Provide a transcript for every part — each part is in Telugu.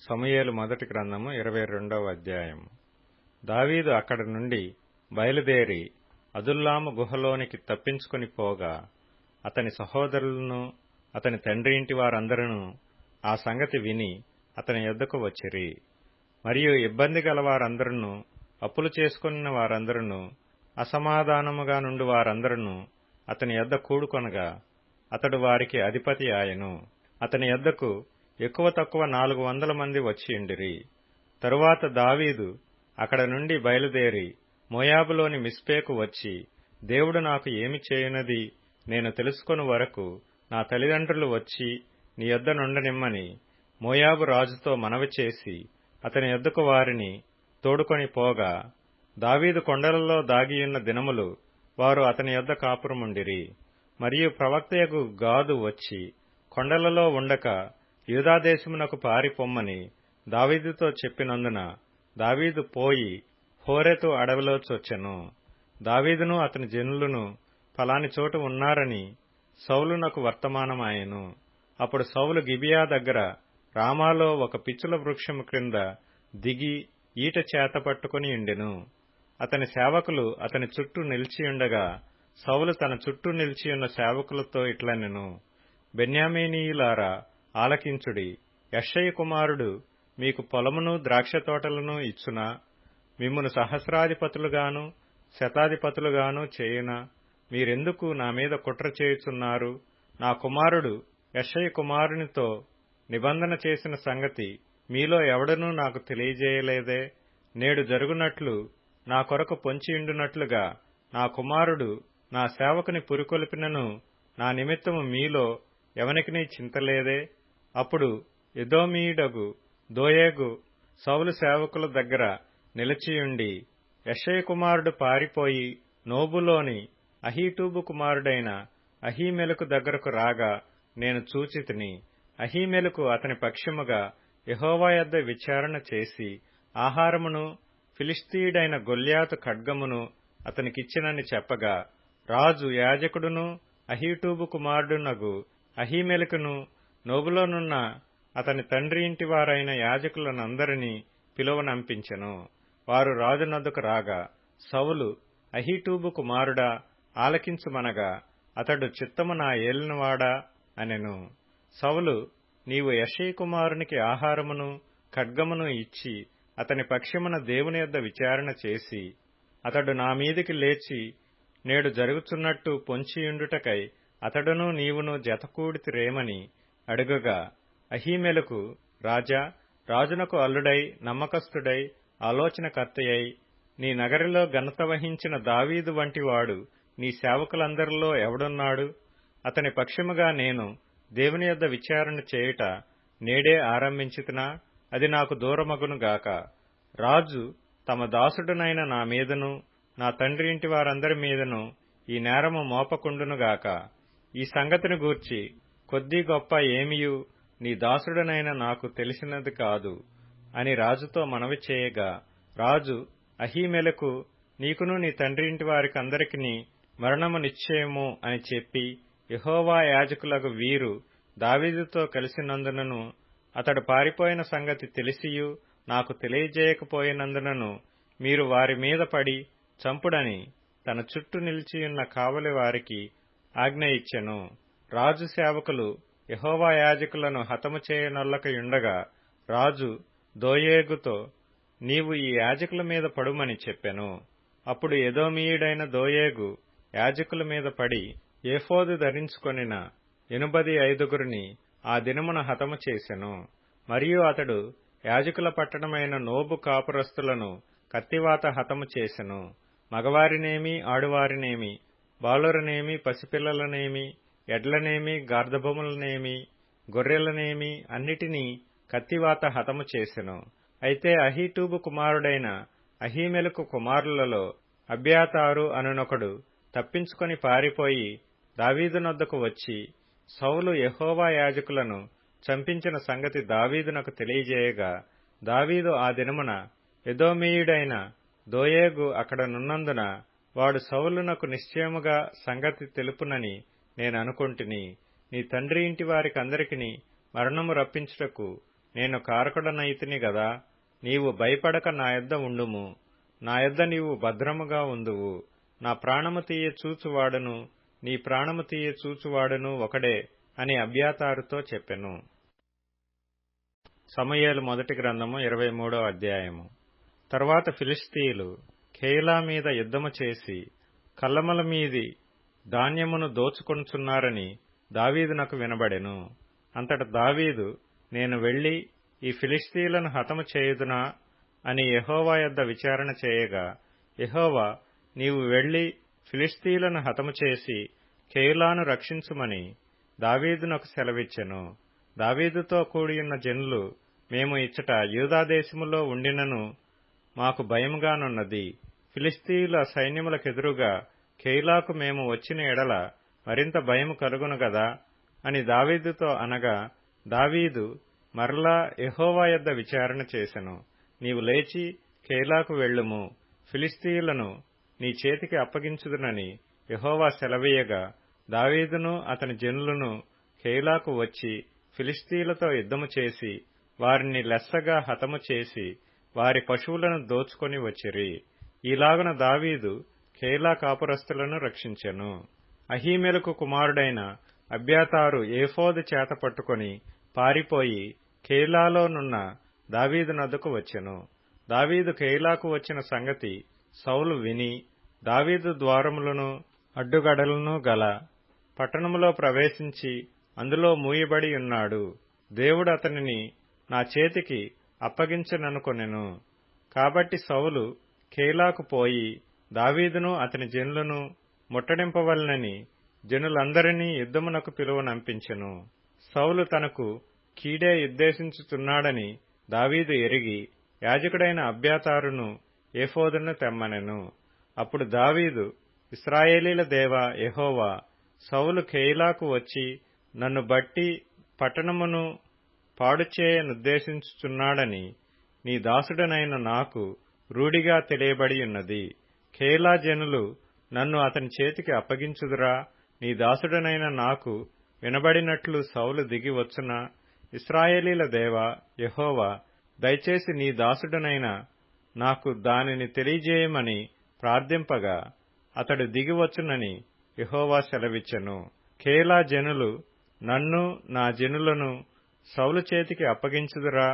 సమూయేలు మొదటి గ్రంథము 22వ అధ్యాయము. దావీదు అక్కడి నుండి బయలుదేరి అదుల్లాము గుహలోనికి తప్పించుకొని పోగా అతని సహోదరులను అతని తండ్రి ఇంటి వారందరూ ఆ సంగతి విని అతని యొద్దకు వచ్చిరి. మరియు ఇబ్బంది గల వారందరూ, అప్పులు చేసుకున్న వారందరూ, అసమాధానముగా నుండి వారందరూ అతని యొద్ద కూడుకొనగా అతడు వారికి అధిపతి ఆయను. అతని యొద్దకు ఎక్కువ తక్కువ 400 మంది వచ్చియుండిరి. తరువాత దావీదు అక్కడ నుండి బయలుదేరి మోయాబులోని మిస్పేకు వచ్చి, దేవుడు నాకు ఏమి చేయునది నేను తెలుసుకొను వరకు నా తల్లిదండ్రులు వచ్చి నీ యొద్ద నుండనిమ్మని మోయాబు రాజుతో మనవి చేసి అతని యొద్దకు వారిని తోడుకొని పోగా, దావీదు కొండలలో దాగియున్న దినములు వారు అతని యొద్ద కాపురముండిరి. మరియు ప్రవక్తయగు గాదు వచ్చి కొండలలో ఉండక యూదాదేశమునకు పారిపొమ్మని దావీదుతో చెప్పినందున దావీదు పోయి హోరెతు అడవిలో చొచ్చెను. దావీదును అతని జనులను ఫలాని చోటు ఉన్నారని సౌలునకు వర్తమానమాయెను. అప్పుడు సౌలు గిబియా దగ్గర రామాలో ఒక పిచ్చుల వృక్షము క్రింద దిగి ఈట చేత పట్టుకుని ఉండెను. అతని సేవకులు అతని చుట్టూ నిలిచియుండగా సౌలు తన చుట్టూ నిలిచియున్న సేవకులతో ఇట్లనెను: బెన్యామీనీయులారా, ఆలకించుడి. యెష్షయి కుమారుడు మీకు పొలమును ద్రాక్ష తోటలను ఇచ్చునా? మిమ్మును సహస్రాధిపతులుగాను శతాధిపతులుగాను చేయునా? మీరెందుకు నా మీద కుట్ర చేయుచున్నారు? నా కుమారుడు యెష్షయి కుమారునితో నిబంధన చేసిన సంగతి మీలో ఎవడనూ నాకు తెలియజేయలేదే? నేడు జరుగునట్లు నా కొరకు పొంచియుండునట్లుగా నా కుమారుడు నా సేవకుని పురికొల్పినను నా నిమిత్తము మీలో ఎవనికినీ చింతలేదే? అప్పుడు ఎదోమీయుడగు దోయేగు సౌలు సేవకుల దగ్గర నిలిచియుండి, యెష్షయి కుమారుడు పారిపోయి నోబులోని అహీటూబు కుమారుడైన అహీమెలకు దగ్గరకు రాగా నేను చూచితిని. అహీమెలకు అతని పక్షముగా యెహోవా యొద్ద విచారణ చేసి ఆహారమును ఫిలిష్తీయుడైన గొల్యాతు ఖడ్గమును అతనికిచ్చినని చెప్పగా, రాజు యాజకుడును అహీటూబు కుమారుడునగు అహీమెలకును నోబులోనున్న అతని తండ్రి ఇంటి వారైన యాజకులనందరినీ పిలువనంపించెను. వారు రాజునొద్దకు రాగా సౌలు, అహీటూబు కుమారుడా, ఆలకించుమనగా అతడు చిత్తము నా ఏలినవాడా అనెను. సౌలు, నీవు యెష్షయి కుమారునికి ఆహారమును ఖడ్గమును ఇచ్చి అతని పక్షమున దేవుని యొద్ద విచారణ చేసి అతడు నా మీదికి లేచి నేడు జరుగుచున్నట్టు పొంచియుండుటకై అతడును నీవును జతకూడితిరేమని అడుగగా, అహీమెలకు, రాజా, రాజునకు అల్లుడై నమ్మకస్తుడై ఆలోచనకర్తయై నీ నగరిలో ఘనత వహించిన దావీదు వంటివాడు నీ సేవకులందరిలో ఎవడున్నాడు? అతని పక్షముగా నేను దేవుని యొద్ద విచారణ చేయుట నేడే ఆరంభించితినా? అది నాకు దూరమగునుగాక. రాజు తమ దాసుడునైన నా మీదను నా తండ్రి ఇంటి వారందరి మీదను ఈ నేరము మోపకుండునుగాక. ఈ సంగతిని గూర్చి కొద్ది గొప్ప ఏమియు నీ దాసుడనైన నాకు తెలిసినది కాదు అని రాజుతో మనవి చేయగా, రాజు అహీమెలకు, నీకును నీ తండ్రి ఇంటి వారికందరికిని మరణము నిశ్చయము అని చెప్పి యెహోవా యాజకులకు వీరు దావీదుతో కలిసినందునను అతడు పారిపోయిన సంగతి తెలిసియు నాకు తెలియజేయకపోయినందునను మీరు వారి మీద పడి చంపుడని తన చుట్టూ నిలిచియున్న కావలి వారికి ఆజ్ఞ ఇచ్చెను. రాజు సేవకులు యెహోవా యాజకులను హతము చేయనొల్లకయుండగా రాజు దోయేగుతో, నీవు ఈ యాజకుల మీద పడుమని చెప్పెను. అప్పుడు ఎదోమీయుడైన దోయేగు యాజకుల మీద పడి ఏఫోదు ధరించుకొనిన 85 ఆ దినమున హతము చేసెను. మరియు అతడు యాజకుల పట్టణమైన నోబు కాపురస్తులను కత్తివాత హతము చేసెను. మగవారినేమి ఆడువారినేమి, బాలురనేమి పసిపిల్లలనేమి, ఎడ్లనేమి గార్ధబొమ్మలనేమి గొర్రెలనేమి అన్నిటినీ కత్తివాత హతము చేసెను. అయితే అహీటూబు కుమారుడైన అహీమెలకు కుమారులలో అబ్యాతారు అనునొకడు తప్పించుకొని పారిపోయి దావీదునొద్దకు వచ్చి సౌలు యెహోవా యాజకులను చంపించిన సంగతి దావీదునకు తెలియజేయగా, దావీదు ఆ దినమున ఎదోమీయుడైన దోయేగు అక్కడ నున్నందున వాడు సౌలునకు నిశ్చయముగా సంగతి తెలుపునని నేననుకొంటిని. నీ తండ్రి ఇంటి వారికందరికిని మరణము రప్పించుటకు నేను కారకుడనైతిని గదా, నీవు భయపడక నా యొద్ద ఉండుము. నా యొద్ద నీవు భద్రముగా ఉందువు. నా ప్రాణము తీయ చూచువాడును నీ ప్రాణము తీయ చూచువాడును ఒకడే అని అబ్యాతారుతో చెప్పెను. సమూయేలు మొదటి గ్రంథము 23వ అధ్యాయము. తరువాత ఫిలిష్తీయులు కెయిలా మీద యుద్ధము చేసి కల్లమల మీది ధాన్యమును దోచుకొనుచున్నారని దావీదునకు వినబడెను. అంతట దావీదు, నేను వెళ్లి ఈ ఫిలిష్తీయులను హతము చేయుదునా అని యెహోవా యొద్ద విచారణ చేయగా, యెహోవా, నీవు వెళ్లి ఫిలిష్తీయులను హతము చేసి కెయిలాను రక్షించుమని దావీదునకు సెలవిచ్చెను. దావీదుతో కూడియున్న జనులు, మేము ఇచ్చట యూదాదేశములో ఉండినను మాకు భయముగానున్నది. ఫిలిష్తీయుల సైన్యములకెదురుగా కెయిలాకు మేము వచ్చిన ఎడల మరింత భయము కలుగును గదా అని దావీదుతో అనగా, దావీదు మరలా యెహోవా యొద్ద విచారణ చేసెను. నీవు లేచి కెయిలాకు వెళ్ళుము, ఫిలిష్తీయులను నీ చేతికి అప్పగించుదునని యెహోవా సెలవీయగా, దావీదును అతని జనులను కెయిలాకు వచ్చి ఫిలిష్తీయులతో యుద్ధము చేసి వారిని లెస్సగా హతము చేసి వారి పశువులను దోచుకొని వచ్చిరి. ఈలాగున దావీదు కెయిలా కాపురస్తులను రక్షించెను. అహీమెలకు కుమారుడైన అబ్యాతారు ఏఫోదు చేత పట్టుకొని పారిపోయి కెయిలాలోనున్న దావీదు నద్దకు వచ్చెను. దావీదు కెయిలాకు వచ్చిన సంగతి సౌలు విని, దావీదు ద్వారములను అడ్డుగడలను గల పట్టణములో ప్రవేశించి అందులో మూయబడి ఉన్నాడు. దేవుడు అతనిని నా చేతికి అప్పగించననుకొనెను. కాబట్టి సౌలు కెయిలాకు పోయి దావీదును అతని జనులను ముట్టడింపవలనని జనులందరినీ యుద్ధమునకు పిలువనంపించెను. సౌలు తనకు కీడే ఉద్దేశించుచున్నాడని దావీదు ఎరిగి యాజకుడైన అబ్యాతారును ఏఫోదును తెమ్మనెను. అప్పుడు దావీదు, ఇశ్రాయేలీల దేవా యెహోవా, సౌలు కెయిలాకు వచ్చి నన్ను బట్టి పట్టణమును పాడుచేయనుద్దేశించుచున్నాడని నీ దాసుడనైన నాకు రూఢిగా తెలియబడి ఉన్నది. కెయిలా జనులు నన్ను అతని చేతికి అప్పగించుదురా? నీ దాసుడనైన నాకు వినబడినట్లు సౌలు దిగి వచ్చునా? ఇశ్రాయేలీల దేవా యెహోవా, దయచేసి నీ దాసుడనైన నాకు దానిని తెలియజేయమని ప్రార్థింపగా అతడు దిగివచ్చునని యెహోవా సెలవిచ్చెను. కెయిలా జనులు నన్ను నా జనులను సౌలు చేతికి అప్పగించుదురా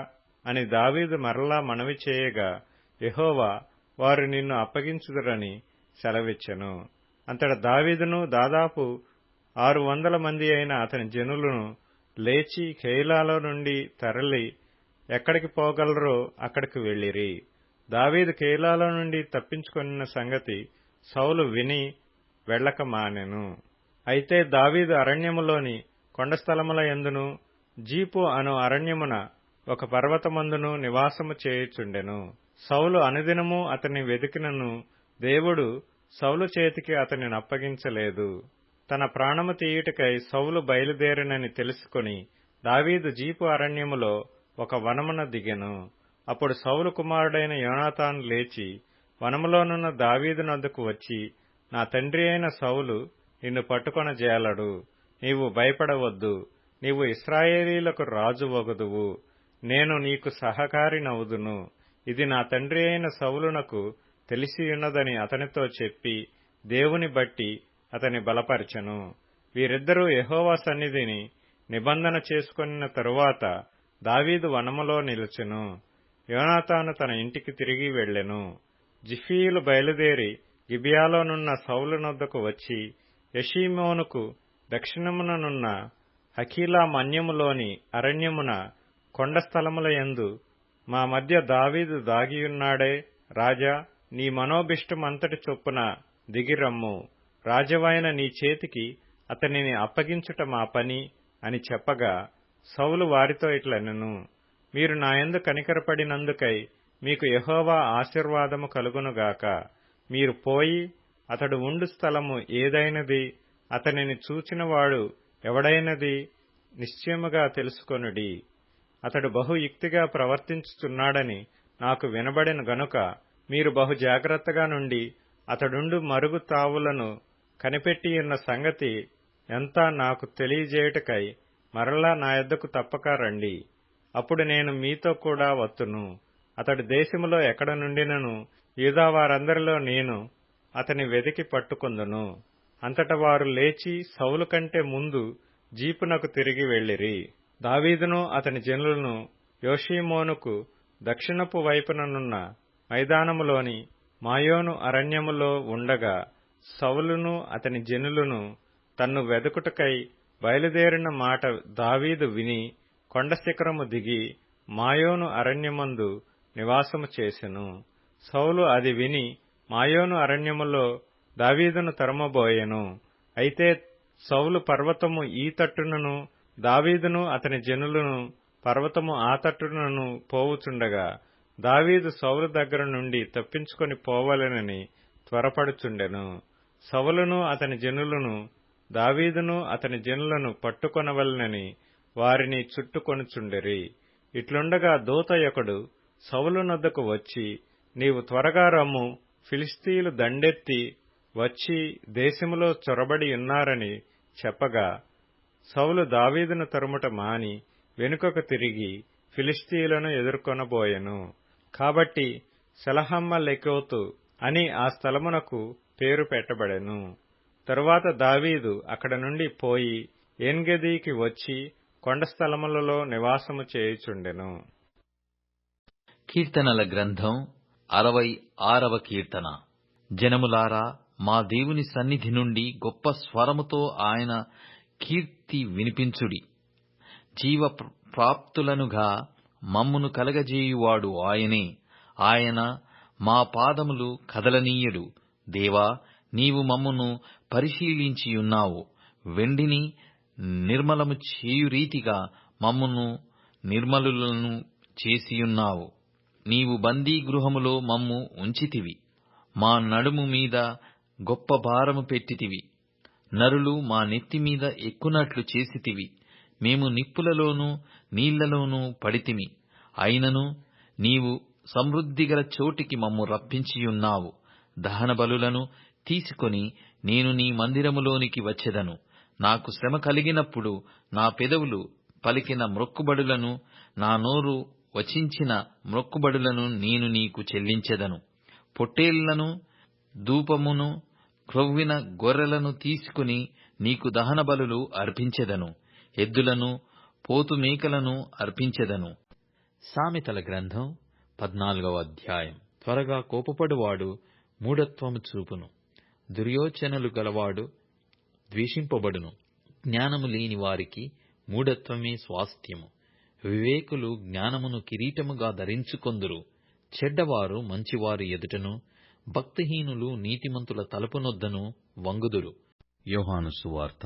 అని దావీదు మరలా మనవి చేయగా, యెహోవా, వారు నిన్ను అప్పగించుదురని సెలవిచ్చెను. అంతట దావీదును దాదాపు 600 మంది అయిన అతని జనులను లేచి కెయిలాలో నుండి తరలి ఎక్కడికి పోగలరో అక్కడికి వెళ్ళిరి. దావీదు కెయిలాలో నుండి తప్పించుకొనిన సంగతి సౌలు విని వెళ్ళక మానెను. అయితే దావీదు అరణ్యములోని కొండస్థలముల యందును జీపు అను అరణ్యమున ఒక పర్వతమందును నివాసము చేయుచుండెను. సౌలు అనుదినము అతన్ని వెదికినను దేవుడు సౌలు చేతికి అతనిని అప్పగించలేదు. తన ప్రాణము తీయుటకై సౌలు బయలుదేరినని తెలుసుకొని దావీదు జీపు అరణ్యములో ఒక వనమున దిగెను. అప్పుడు సౌలు కుమారుడైన యోనాతాను లేచి వనములోనున్న దావీదు నద్దకు వచ్చి, నా తండ్రి అయిన సౌలు నిన్ను పట్టుకొనజేలడు. నీవు భయపడవద్దు. నీవు ఇశ్రాయేలీలకు రాజు వగుదువు. నేను నీకు సహకారినవుదును. ఇది నా తండ్రి అయిన సౌలునకు తెలిసియున్నదని అతనితో చెప్పి దేవుని బట్టి అతని బలపరచెను. వీరిద్దరూ యెహోవా సన్నిధిని నిబంధన చేసుకొనిన తరువాత దావీదు వనములో నిలిచెను. యోనాతాను తన ఇంటికి తిరిగి వెళ్ళెను. జిఫీయులు బయలుదేరి గిబియాలోనున్న సౌలు నొద్దకు వచ్చి యెషీమోనుకు దక్షిణముననున్న హకీలా మన్యములోని అరణ్యమున కొండ స్థలముల యందు మా మధ్య దావీదు దాగియున్నాడే, రాజా, నీ మనోభిష్టమంతటి చొప్పున దిగిరమ్ము. రాజవైన నీ చేతికి అతనిని అప్పగించుట మా పని అని చెప్పగా, సౌలు వారితో ఇట్లనెను, మీరు నాయందు కనికరపడినందుకై మీకు యెహోవా ఆశీర్వాదము కలుగునుగాక. మీరు పోయి అతడు ఉండు స్థలము ఏదైనది, అతనిని చూచినవాడు ఎవడైనది నిశ్చయముగా తెలుసుకొనుడి. అతడు బహుయుక్తిగా ప్రవర్తించుచున్నాడని నాకు వినబడిన గనుక మీరు బహు జాగ్రత్తగా నుండి అతడుండు మరుగు తావులను కనిపెట్టియున్న సంగతి ఎంత నాకు తెలియజేయుటకై మరలా నా యొద్దకు తప్పక రండి. అప్పుడు నేను మీతో కూడా వత్తును. అతడు దేశములో ఎక్కడ నుండినను యూదావారందరిలో నేను అతని వెదికి పట్టుకొందును. అంతట వారు లేచి సౌలు కంటే ముందు జీపునకు తిరిగి వెళ్ళిరి. దావీదును అతని జనులను యోషీమోనుకు దక్షిణపు వైపుననున్న మైదానములోని మాయోను అరణ్యములో ఉండగా సౌలును అతని జనులను తన్ను వెదుకుటకై బయలుదేరిన మాట దావీదు విని కొండశిఖరము దిగి మాయోను అరణ్యమందు నివాసము చేసెను. సౌలు అది విని మాయోను అరణ్యములో దావీదును తరుమబోయెను. అయితే సౌలు పర్వతము ఈ తట్టునను దావీదును అతని జనులను పర్వతము ఆ తట్టునను పోవుచుండగా దావీదు సౌలు దగ్గర నుండి తప్పించుకొని పోవలెనని త్వరపడుచుండెను. సౌలును అతని జనులను దావీదును అతని జనులను పట్టుకొనవలెనని వారిని చుట్టుకొనుచుండిరి. ఇట్లుండగా దూతయొకడు సౌలునొద్దకు వచ్చి, నీవు త్వరగా రమ్ము, ఫిలిష్తీయులు దండెత్తి వచ్చి దేశములో చొరబడి ఉన్నారని చెప్పగా సౌలు దావీదును తరుముట మాని వెనుకకు తిరిగి ఫిలిష్తీయులను ఎదుర్కొనబోయెను. కాబట్టి సెలహమ్మలెకోతు అని ఆ స్థలమునకు పేరు పెట్టబడెను. తరువాత దావీదు అక్కడ నుండి పోయి ఏన్గెదీకి వచ్చి కొండ స్థలములలో నివాసము చేయుచుండెను. కీర్తనల గ్రంథం 66వ కీర్తన. జనములారా, మా దేవుని సన్నిధి నుండి గొప్ప స్వరముతో ఆయన కీర్తి వినిపించుడి. జీవ ప్రాప్తులనుగా మమ్మును కలగజేయువాడు ఆయనే. ఆయన మా పాదములు కదలనీయడు. దేవా, నీవు మమ్మును పరిశీలించియున్నావు. వెండిని నిర్మలము చేయు రీతిగా మమ్మును నిర్మలులను చేసియున్నావు. నీవు బందీ గృహములో మమ్ము ఉంచితివి. మా నడుము మీద గొప్ప భారము పెట్టితివి. నరులు మా నెత్తిమీద ఎక్కునట్లు చేసితివి. మేము నిప్పులలోనూ నీళ్లలోనూ పడితిమి. అయినను నీవు సమృద్ధిగల చోటికి మమ్ము రప్పించియున్నావు. దహన బలులను తీసుకొని నేను నీ మందిరములోనికి వచ్చెదను. నాకు శ్రమ కలిగినప్పుడు నా పెదవులు పలికిన మ్రొక్కుబడులను, నా నోరు వచించిన మ్రొక్కుబడులను నేను నీకు చెల్లించెదను. పొట్టేళ్లను, ధూపమును, క్రొవ్విన గొర్రెలను తీసుకుని నీకు దహన బలులు అర్పించెదను. ఎద్దులను, పోతు మేకలను అర్పించెదను. సామెతల గ్రంథం 14వ అధ్యాయం. త్వరగా కోపపడువాడు మూఢత్వము చూపును. దుర్యోచనలు గలవాడు ద్వేషింపబడును. జ్ఞానము లేని వారికి మూఢత్వమే స్వాస్థ్యము. వివేకులు జ్ఞానమును కిరీటముగా ధరించుకొందురు. చెడ్డవారు మంచివారు ఎదుటను, భక్తిహీనులు నీతిమంతుల తలుపునొద్దను వంగుదురు. యోహాను సువార్త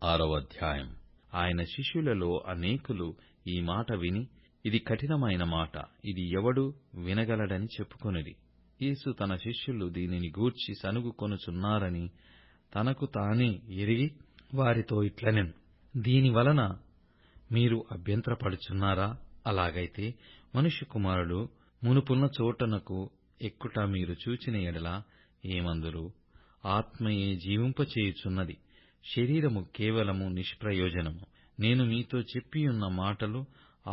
6వ అధ్యాయం. ఆయన శిష్యులలో అనేకులు ఈ మాట విని, ఇది కఠినమైన మాట, ఇది ఎవడు వినగలడని చెప్పుకొనిరి. యేసు తన శిష్యులు దీనిని గూర్చి సనుగుకొనుచున్నారని తనకు తానే ఎరిగి వారితో ఇట్లనెను, దీనివలన మీరు అభ్యంతరపడుచున్నారా? అలాగైతే మనుష్య కుమారుడు మునుపున్న చోటనకు ఎక్కుట మీరు చూచిన ఎడల ఏమందురు? ఆత్మయే జీవింపచేయుచున్నది, శరీరము కేవలము నిష్ప్రయోజనము. నేను మీతో చెప్పియున్న మాటలు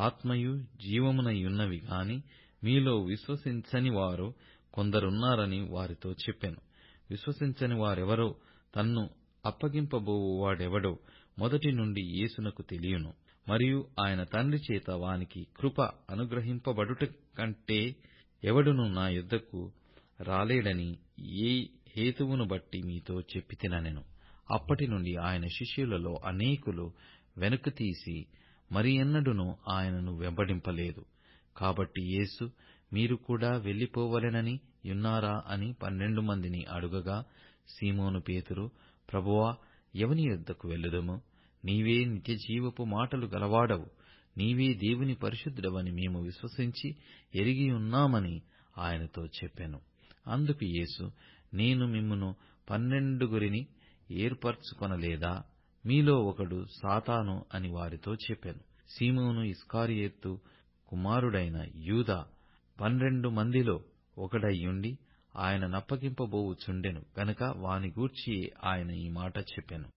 ఆత్మయు జీవమునయున్నవి గాని మీలో విశ్వసించని వారు కొందరున్నారని వారితో చెప్పెను. విశ్వసించని వారెవరో, తన్ను అప్పగింపబోవువాడెవడో మొదటి నుండి యేసునకు తెలియను. మరియు ఆయన తండ్రి చేత వానికి కృప అనుగ్రహింపబడుట కంటే ఎవడును నా యొద్దకు రాలేడని ఏ హేతువును బట్టి మీతో చెప్పితిననెను. అప్పటి నుండి ఆయన శిష్యులలో అనేకులు వెనుక తీసి మరి ఎన్నడూనూ ఆయనను వెంబడింపలేదు. కాబట్టి యేసు, మీరు కూడా వెళ్ళిపోవలెనని యున్నారా అని 12 మందిని అడుగగా, సీమోను పేతురు, ప్రభువా, ఎవని యొద్దకు వెళ్ళుదుము? నీవే నిత్యజీవపు మాటలు గలవాడవు. నీవే దేవుని పరిశుద్ధుడవని మేము విశ్వసించి ఎరిగియున్నామని ఆయనతో చెప్పెను. అందుకు యేసు, నేను మిమ్మును 12 ఏర్పరచుకొనలేదా? మీలో ఒకడు సాతాను అని వారితో చెప్పెను. సీమోను ఇస్కరియోతు కుమారుడైన యూదా 12 మందిలో ఒకడైయుండి ఆయన నప్పగింపబోవుచుండెను గనుక వాని గూర్చి ఆయన ఈ మాట చెప్పెను.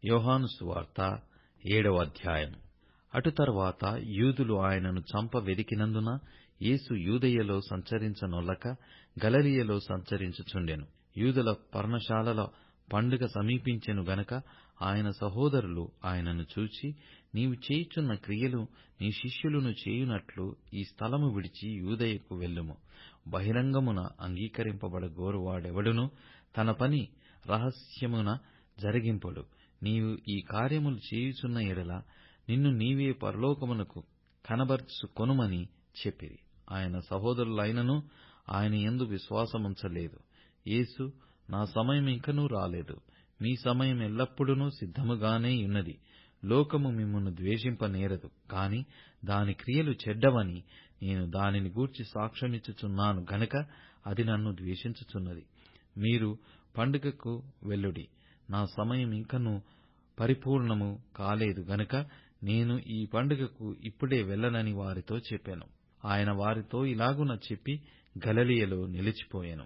యోహాను సువార్త 7వ అధ్యాయం. అటు తరువాత యూదులు ఆయనను చంప వెదికినందున యేసు యూదయలో సంచరించనొల్లక గలిలయలో సంచరించుచుండెను. యూదుల పర్ణశాలల పండుగ సమీపించెను గనక ఆయన సహోదరులు ఆయనను చూచి, నీవు చేయుచున్న క్రియలు నీ శిష్యులను చేయునట్లు ఈ స్థలము విడిచి యూదయకు వెళ్ళుము. బహిరంగమున అంగీకరింపబడగోరువాడెవడును తన పని రహస్యమున జరిగింపడు. నీవు ఈ కార్యములు చేయుచున్న ఎడల నిన్ను నీవే పరలోకమునకు కనబరుచుకొనుమని చెప్పిరి. ఆయన సహోదరులైనను ఆయన యందు విశ్వాసముంచలేదు. యేసు, నా సమయం ఇంకనూ రాలేదు, మీ సమయం ఎల్లప్పుడూ సిద్ధముగానే యున్నది. లోకము మిమ్మును ద్వేషింపనేరదు, కాని దాని క్రియలు చెడ్డవని నేను దానిని గూర్చి సాక్ష్యమిచ్చుచున్నాను గనక అది నన్ను ద్వేషించుచున్నది. మీరు పండుగకు వెళ్ళుడి, నా సమయం ఇంకనూ పరిపూర్ణము కాలేదు గనుక నేను ఈ పండుగకు ఇప్పుడే వెళ్ళనని వారితో చెప్పెను. ఆయన వారితో ఇలాగున చెప్పి గలిలయలో నిలిచిపోయెను.